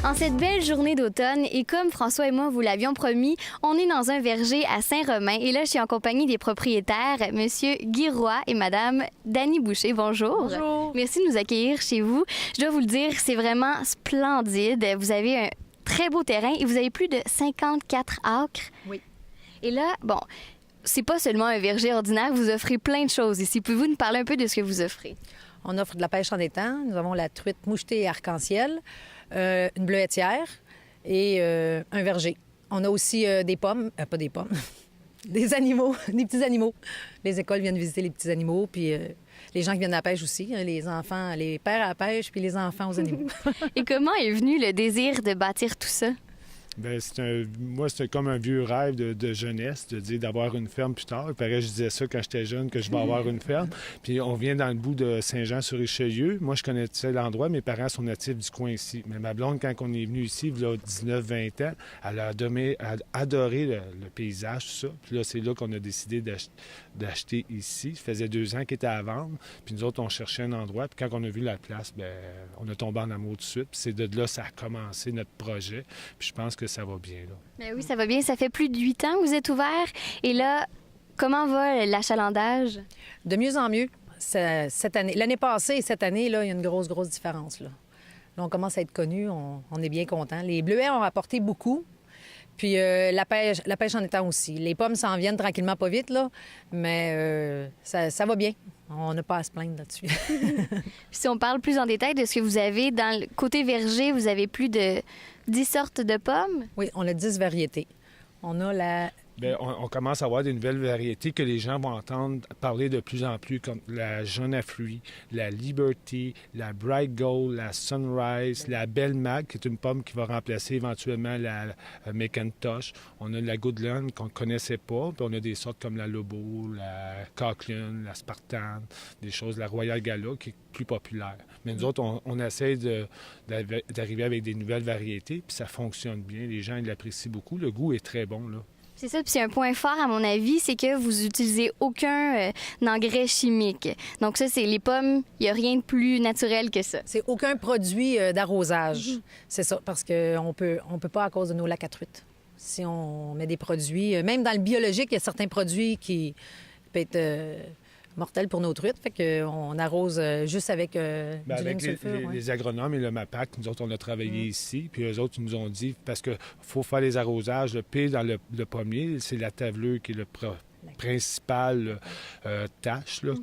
En cette belle journée d'automne, et comme François et moi vous l'avions promis, on est dans un verger à Saint-Romain. Et là, je suis en compagnie des propriétaires, Monsieur Guy Roy et Madame Dany Boucher. Bonjour. Bonjour. Merci de nous accueillir chez vous. Je dois vous le dire, c'est vraiment splendide. Vous avez un très beau terrain et vous avez plus de 54 acres. Oui. Et là, bon, c'est pas seulement un verger ordinaire, vous offrez plein de choses ici. Pouvez-vous nous parler un peu de ce que vous offrez? On offre de la pêche en étang. Nous avons la truite mouchetée et arc-en-ciel, une bleuetière et un verger. On a aussi des pommes, pas des pommes, des animaux, des petits animaux. Les écoles viennent visiter les petits animaux, puis les gens qui viennent à la pêche aussi, hein, les enfants, les pères à la pêche, puis les enfants aux animaux. Et comment est venu le désir de bâtir tout ça? Bien, moi, c'était comme un vieux rêve de jeunesse, de dire d'avoir une ferme plus tard. Il paraît, je disais ça quand j'étais jeune, que je vais avoir une ferme. Puis on vient dans le bout de Saint-Jean-sur-Richelieu. Moi, je connaissais l'endroit. Mes parents sont natifs du coin ici. Mais ma blonde, quand on est venu ici, il y a 19-20 ans, elle a adoré le paysage, tout ça. Puis là, c'est là qu'on a décidé d'acheter ici. Ça faisait 2 ans qu'il était à vendre. Puis nous autres, on cherchait un endroit. Puis quand on a vu la place, bien, on a tombé en amour tout de suite. Puis c'est de là que ça a commencé notre projet. Puis je pense que ça va bien, là. Bien oui, ça va bien. Ça fait plus de 8 ans que vous êtes ouvert. Et là, comment va l'achalandage? De mieux en mieux. Cette année, l'année passée et cette année, là, il y a une grosse différence. Là, on commence à être connus. On est bien contents. Les bleuets ont rapporté beaucoup. Puis la pêche en étang aussi. Les pommes s'en viennent tranquillement, pas vite, là, mais ça va bien. On n'a pas à se plaindre là-dessus. Si on parle plus en détail de ce que vous avez, dans le côté verger, vous avez plus de 10 sortes de pommes? Oui, on a 10 variétés. On a la... Bien, on commence à avoir des nouvelles variétés que les gens vont entendre parler de plus en plus, comme la jaune à fruits, la Liberty, la Bright Gold, la Sunrise, la Belle Mag, qui est une pomme qui va remplacer éventuellement la McIntosh. On a la Goodland qu'on ne connaissait pas, puis on a des sortes comme la Lobo, la Cochlean, la Spartan, des choses, la Royal Gala, qui est plus populaire. Mais nous autres, on essaie d'arriver avec des nouvelles variétés, puis ça fonctionne bien. Les gens ils l'apprécient beaucoup. Le goût est très bon, là. C'est ça, puis c'est un point fort à mon avis, c'est que vous utilisez aucun engrais chimique. Donc ça, c'est les pommes, il n'y a rien de plus naturel que ça. C'est aucun produit d'arrosage. C'est ça, parce qu'on peut pas à cause de nos lacs à truite. Si on met des produits, même dans le biologique, il y a certains produits qui peuvent être mortels pour nos truites. Fait qu'on arrose juste avec du avec sulfure. Les agronomes et le MAPAC, nous autres, on a travaillé ici. Puis eux autres, ils nous ont dit, parce qu'il faut faire les arrosages, le pire dans le pommier, c'est la tavelure qui est le principal tâche. Là,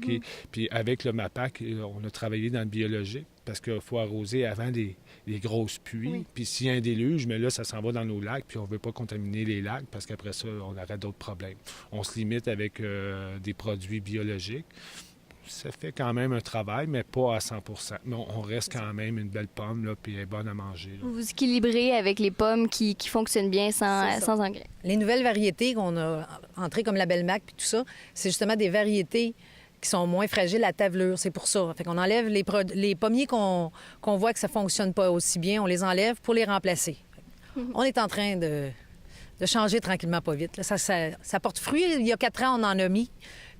puis avec le MAPAC, on a travaillé dans le biologique parce qu'il faut arroser avant les grosses pluies. Oui. Puis s'il y a un déluge, mais là, ça s'en va dans nos lacs, puis on ne veut pas contaminer les lacs parce qu'après ça, on aurait d'autres problèmes. On se limite avec des produits biologiques. Ça fait quand même un travail, mais pas à 100 %. Mais on reste quand même une belle pomme, là, puis elle est bonne à manger, là. Vous vous équilibrez avec les pommes qui fonctionnent bien sans engrais. Les nouvelles variétés qu'on a entrées, comme la Belle Mac puis tout ça, c'est justement des variétés qui sont moins fragiles à tavelure. C'est pour ça. Fait qu'on enlève les pommiers qu'on voit que ça fonctionne pas aussi bien, on les enlève pour les remplacer. On est en train de changer tranquillement, pas vite. Là, ça porte fruit. Il y a 4 ans, on en a mis.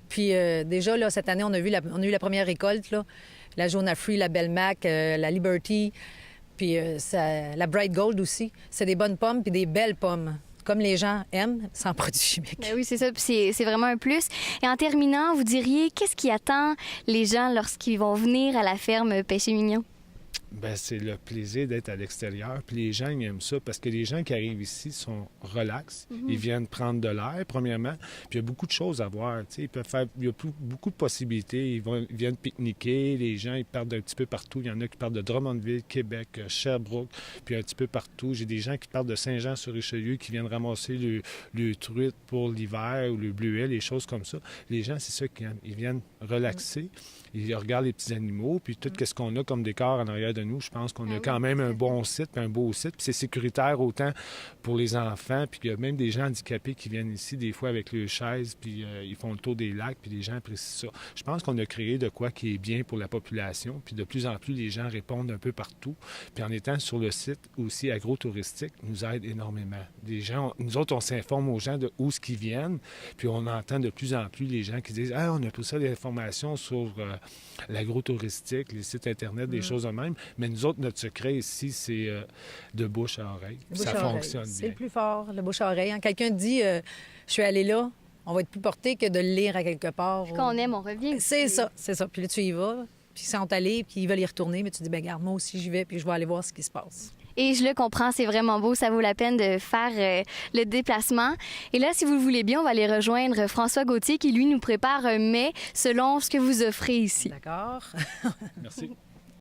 Puis déjà, là, cette année, on a eu la première récolte, là, la jaune à fruits, la Belle Mac, la Liberty, puis la Bright Gold aussi. C'est des bonnes pommes puis des belles pommes, comme les gens aiment, sans produits chimiques. Ben oui, c'est ça, puis c'est vraiment un plus. Et en terminant, vous diriez, qu'est-ce qui attend les gens lorsqu'ils vont venir à la ferme Péché Mignon? Bien, c'est le plaisir d'être à l'extérieur. Puis les gens, ils aiment ça parce que les gens qui arrivent ici sont relax. Ils viennent prendre de l'air, premièrement. Puis il y a beaucoup de choses à voir. Tu sais, ils peuvent faire... Il y a beaucoup de possibilités. Ils viennent pique-niquer. Les gens, ils partent d'un petit peu partout. Il y en a qui partent de Drummondville, Québec, Sherbrooke, puis un petit peu partout. J'ai des gens qui partent de Saint-Jean-sur-Richelieu qui viennent ramasser le truite pour l'hiver ou le bleuet, les choses comme ça. Les gens, c'est ça qu'ils aiment. Ils viennent relaxer. Ils regardent les petits animaux, puis tout ce qu'on a comme décor en arrière de nous, je pense qu'on a quand même un bon site, puis un beau site. Puis c'est sécuritaire autant pour les enfants, puis il y a même des gens handicapés qui viennent ici des fois avec leurs chaises, puis ils font le tour des lacs, puis les gens apprécient ça. Je pense qu'on a créé de quoi qui est bien pour la population, puis de plus en plus, les gens répondent un peu partout. Puis en étant sur le site aussi agro-touristique, nous aide énormément. Les gens, nous autres, on s'informe aux gens de où ce qu'ils viennent, puis on entend de plus en plus les gens qui disent « Ah, on a tout ça, des informations sur l'agro-touristique, les sites Internet, des choses de même. » Mais nous autres, notre secret ici, c'est de bouche à oreille. Le bouche Ça à oreille. fonctionne C'est bien. le plus fort, le bouche à oreille. Quand quelqu'un dit je suis allé là, on va être plus porté que de le lire à quelque part. Quand on aime, on revient. C'est ça, c'est ça. Puis là, tu y vas, puis ils sont allés, puis ils veulent y retourner, mais tu dis, ben garde, moi aussi, j'y vais, puis je vais aller voir ce qui se passe. Et je le comprends, c'est vraiment beau, ça vaut la peine de faire le déplacement. Et là, si vous le voulez bien, on va aller rejoindre François Gauthier qui, lui, nous prépare un mets selon ce que vous offrez ici. D'accord? Merci.